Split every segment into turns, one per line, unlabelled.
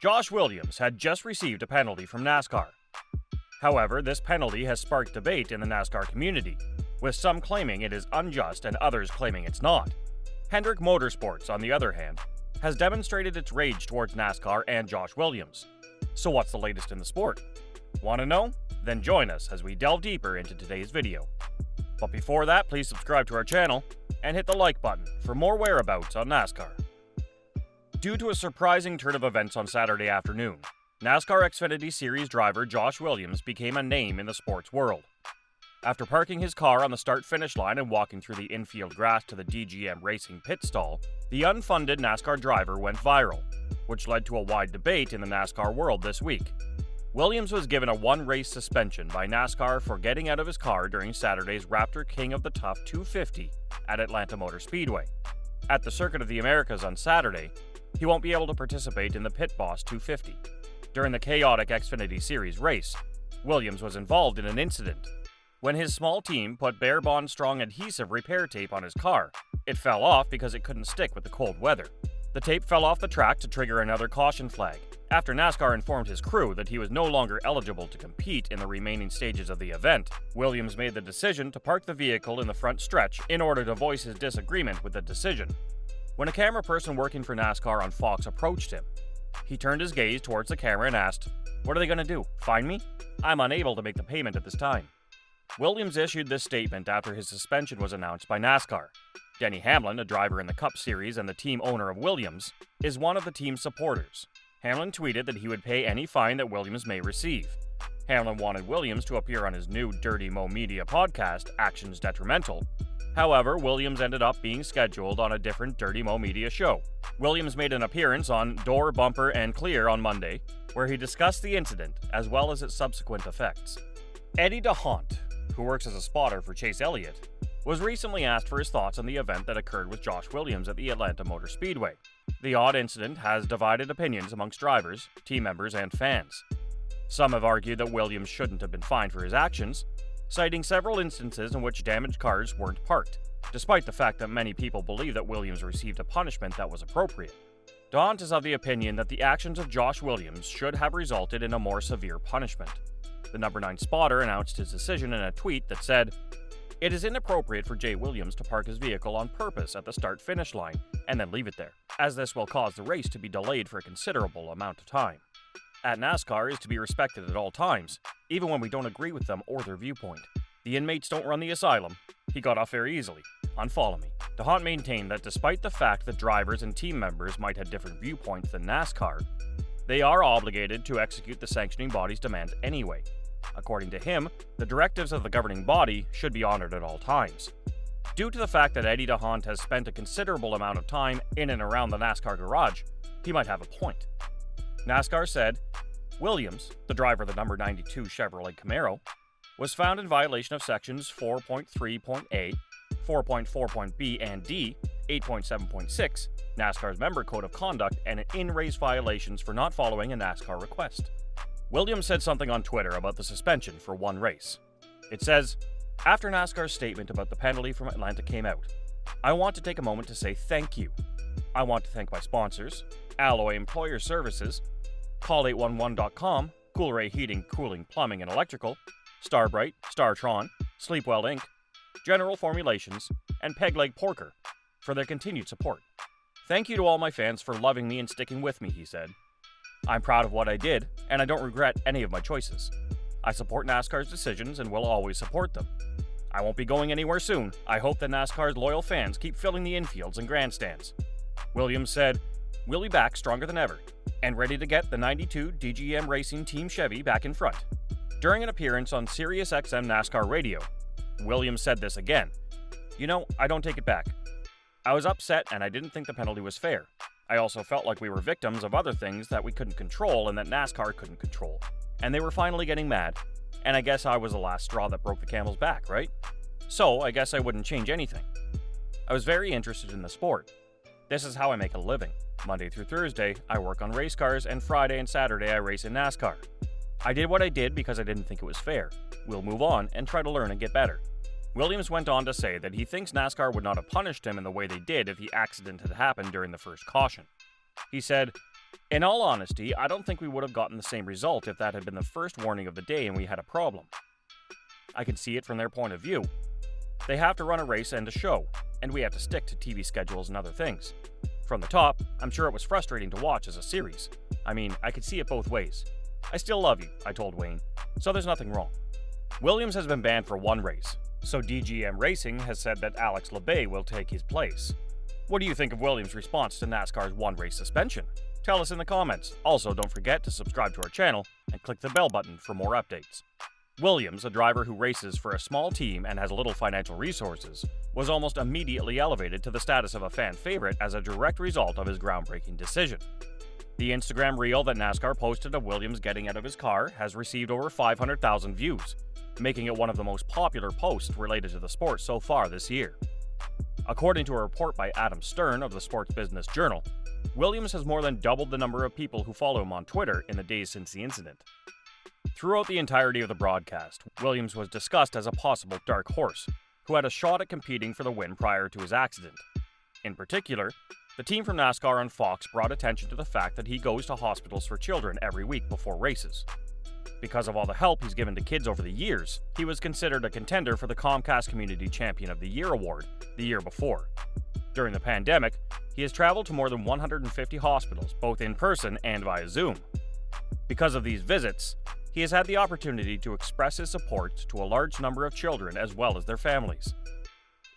Josh Williams had just received a penalty from NASCAR. However, this penalty has sparked debate in the NASCAR community, with some claiming it is unjust and others claiming it's not. Hendricks Motorsports, on the other hand, has demonstrated its rage towards NASCAR and Josh Williams. So what's the latest in the sport? Want to know? Then join us as we delve deeper into today's video. But before that, please subscribe to our channel and hit the like button for more whereabouts on NASCAR. Due to a surprising turn of events on Saturday afternoon, NASCAR Xfinity Series driver Josh Williams became a name in the sports world. After parking his car on the start-finish line and walking through the infield grass to the DGM Racing pit stall, the unfunded NASCAR driver went viral, which led to a wide debate in the NASCAR world this week. Williams was given a one-race suspension by NASCAR for getting out of his car during Saturday's Raptor King of the Tough 250 at Atlanta Motor Speedway. At the Circuit of the Americas on Saturday, he won't be able to participate in the Pit Boss 250. During the chaotic Xfinity Series race, Williams was involved in an incident. When his small team put Bare Bond Strong adhesive repair tape on his car, it fell off because it couldn't stick with the cold weather. The tape fell off the track to trigger another caution flag. After NASCAR informed his crew that he was no longer eligible to compete in the remaining stages of the event, Williams made the decision to park the vehicle in the front stretch in order to voice his disagreement with the decision. When a camera person working for NASCAR on Fox approached him, he turned his gaze towards the camera and asked, "What are they going to do? Fine me? I'm unable to make the payment at this time." Williams issued this statement after his suspension was announced by NASCAR. Denny Hamlin, a driver in the Cup Series and the team owner of Williams, is one of the team's supporters. Hamlin tweeted that he would pay any fine that Williams may receive. Hamlin wanted Williams to appear on his new Dirty Mo Media podcast, Actions Detrimental. However, Williams ended up being scheduled on a different Dirty Mo Media show. Williams made an appearance on Door, Bumper, and Clear on Monday, where he discussed the incident as well as its subsequent effects. Eddie DeHont, who works as a spotter for Chase Elliott, was recently asked for his thoughts on the event that occurred with Josh Williams at the Atlanta Motor Speedway. The odd incident has divided opinions amongst drivers, team members, and fans. Some have argued that Williams shouldn't have been fined for his actions, citing several instances in which damaged cars weren't parked, despite the fact that many people believe that Williams received a punishment that was appropriate. DeHont is of the opinion that the actions of Josh Williams should have resulted in a more severe punishment. The number 9 spotter announced his decision in a tweet that said, "It is inappropriate for Jay Williams to park his vehicle on purpose at the start-finish line and then leave it there, as this will cause the race to be delayed for a considerable amount of time. At NASCAR is to be respected at all times, even when we don't agree with them or their viewpoint. The inmates don't run the asylum. He got off very easily. Unfollow me." DeHont maintained that despite the fact that drivers and team members might have different viewpoints than NASCAR, they are obligated to execute the sanctioning body's demands anyway. According to him, the directives of the governing body should be honored at all times. Due to the fact that Eddie DeHont has spent a considerable amount of time in and around the NASCAR garage, he might have a point. NASCAR said, Williams, the driver of the number 92 Chevrolet Camaro, was found in violation of sections 4.3.A, 4.4.B and D, 8.7.6, NASCAR's member code of conduct, and in-race violations for not following a NASCAR request. Williams said something on Twitter about the suspension for one race. It says, "After NASCAR's statement about the penalty from Atlanta came out, I want to take a moment to say thank you. I want to thank my sponsors, Alloy Employer Services, Call811.com, Coolray Heating, Cooling, Plumbing, and Electrical, Starbright, Startron, Sleepwell Inc., General Formulations, and Pegleg Porker for their continued support. Thank you to all my fans for loving me and sticking with me," he said. "I'm proud of what I did, and I don't regret any of my choices. I support NASCAR's decisions and will always support them. I won't be going anywhere soon. I hope that NASCAR's loyal fans keep filling the infields and grandstands." Williams said, "We'll be back stronger than ever, and ready to get the 92 DGM Racing Team Chevy back in front." During an appearance on SiriusXM NASCAR Radio, Williams said this again, "You know, I don't take it back. I was upset and I didn't think the penalty was fair. I also felt like we were victims of other things that we couldn't control and that NASCAR couldn't control. And they were finally getting mad, and I guess I was the last straw that broke the camel's back, right? So I guess I wouldn't change anything. I was very interested in the sport. This is how I make a living. Monday through Thursday, I work on race cars, and Friday and Saturday I race in NASCAR. I did what I did because I didn't think it was fair. We'll move on and try to learn and get better." Williams went on to say that he thinks NASCAR would not have punished him in the way they did if the accident had happened during the first caution. He said, In all honesty, I don't think we would have gotten the same result if that had been the first warning of the day and we had a problem. I can see it from their point of view. They have to run a race and a show, and we have to stick to TV schedules and other things. From the top, I'm sure it was frustrating to watch as a series. I mean, I could see it both ways. I still love you, I told Wayne, so there's nothing wrong. Williams has been banned for one race, so DGM Racing has said that Alex LeBay will take his place. What do you think of Williams' response to NASCAR's one-race suspension? Tell us in the comments. Also, don't forget to subscribe to our channel and click the bell button for more updates. Williams, a driver who races for a small team and has little financial resources, was almost immediately elevated to the status of a fan favorite as a direct result of his groundbreaking decision. The Instagram reel that NASCAR posted of Williams getting out of his car has received over 500,000 views, making it one of the most popular posts related to the sport so far this year. According to a report by Adam Stern of the Sports Business Journal, Williams has more than doubled the number of people who follow him on Twitter in the days since the incident. Throughout the entirety of the broadcast, Williams was discussed as a possible dark horse, who had a shot at competing for the win prior to his accident. In particular, the team from NASCAR on Fox brought attention to the fact that he goes to hospitals for children every week before races. Because of all the help he's given to kids over the years, he was considered a contender for the Comcast Community Champion of the Year award the year before. During the pandemic, he has traveled to more than 150 hospitals, both in person and via Zoom. Because of these visits, he has had the opportunity to express his support to a large number of children as well as their families.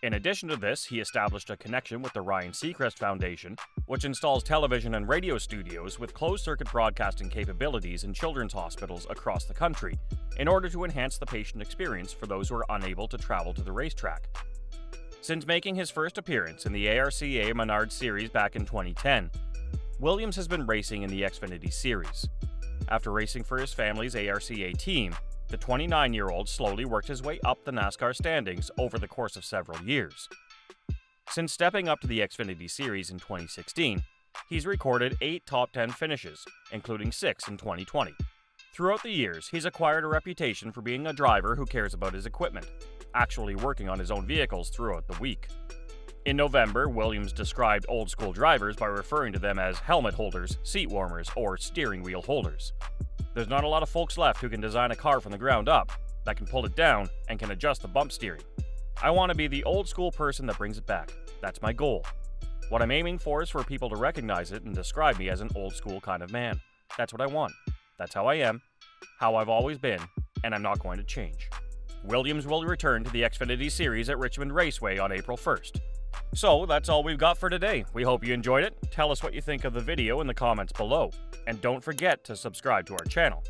In addition to this, he established a connection with the Ryan Seacrest Foundation, which installs television and radio studios with closed-circuit broadcasting capabilities in children's hospitals across the country, in order to enhance the patient experience for those who are unable to travel to the racetrack. Since making his first appearance in the ARCA Menard Series back in 2010, Williams has been racing in the Xfinity Series. After racing for his family's ARCA team, the 29-year-old slowly worked his way up the NASCAR standings over the course of several years. Since stepping up to the Xfinity Series in 2016, he's recorded 8 top 10 finishes, including 6 in 2020. Throughout the years, he's acquired a reputation for being a driver who cares about his equipment, actually working on his own vehicles throughout the week. In November, Williams described old-school drivers by referring to them as helmet holders, seat warmers, or steering wheel holders. There's not a lot of folks left who can design a car from the ground up, that can pull it down, and can adjust the bump steering. I want to be the old-school person that brings it back. That's my goal. What I'm aiming for is for people to recognize it and describe me as an old-school kind of man. That's what I want. That's how I am, how I've always been, and I'm not going to change. Williams will return to the Xfinity Series at Richmond Raceway on April 1st. So, that's all we've got for today. We hope you enjoyed it. Tell us what you think of the video in the comments below. And don't forget to subscribe to our channel.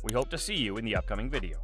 We hope to see you in the upcoming video.